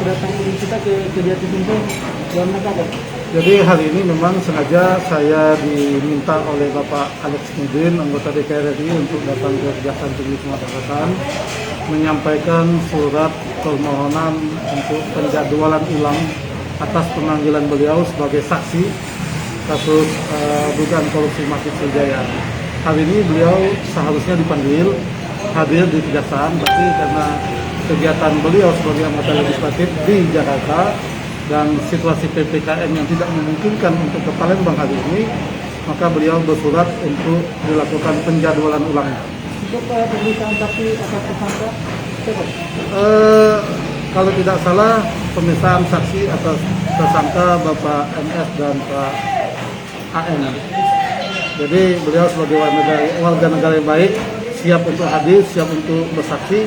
Kedatangan kita ke Jati Simpul dalam rangka apa? Jadi hari ini memang sengaja saya diminta oleh Bapak Alex Nurdin, anggota DPR RI, untuk datang ke Kejaksaan Tinggi Sumatera Selatan menyampaikan surat permohonan untuk penjadwalan ulang atas pemanggilan beliau sebagai saksi kasus dugaan korupsi Masjid Sriwijaya. Hari ini beliau seharusnya dipanggil hadir di Kejaksaan, tapi karena kegiatan beliau sebagai anggota legislatif di Jakarta dan situasi PPKM yang tidak memungkinkan untuk ke Palembang hari ini, maka beliau bersurat untuk dilakukan penjadwalan ulang. Untuk pemeriksaan saksi atas tersangka siapa? Kalau tidak salah, pemeriksaan saksi atas tersangka Bapak MS dan Pak AN. Jadi beliau sebagai warga negara yang baik, siap untuk hadir, siap untuk bersaksi.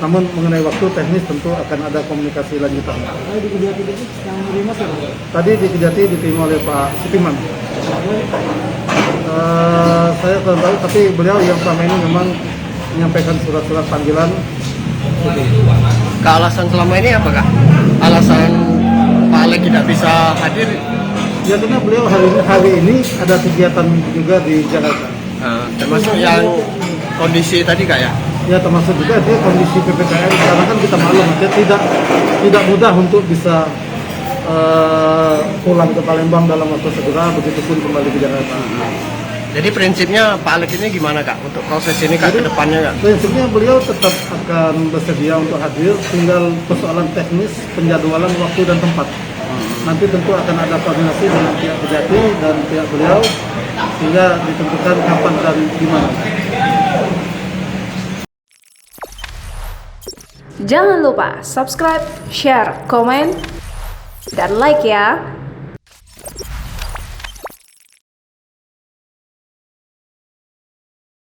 Namun mengenai waktu teknis tentu akan ada komunikasi lanjutan. Di Kejati yang menerima siapa? Tadi di Kejati diterima oleh Pak Sutiman. Saya kurang tahu, tapi beliau yang selama ini memang menyampaikan surat-surat panggilan. Alasan selama ini apa Kak? Alasan Pak Alex tidak bisa hadir? Ya karena beliau hari ini ada kegiatan juga di Jakarta. Termasuk yang kondisi tadi Kak ya? Ya termasuk juga dia kondisi PPKM karena kan kita maklum aja tidak mudah untuk bisa pulang ke Palembang dalam waktu segera, begitupun kembali ke Jakarta. Jadi prinsipnya Pak Alex ini gimana Kak untuk proses ini Kak ke depannya Kak? Prinsipnya beliau tetap akan bersedia untuk hadir, tinggal persoalan teknis penjadwalan waktu dan tempat. Nanti tentu akan ada koordinasi dengan pihak Kejati dan pihak beliau sehingga ditentukan kapan dan di mana. Jangan lupa subscribe, share, komen, dan like ya.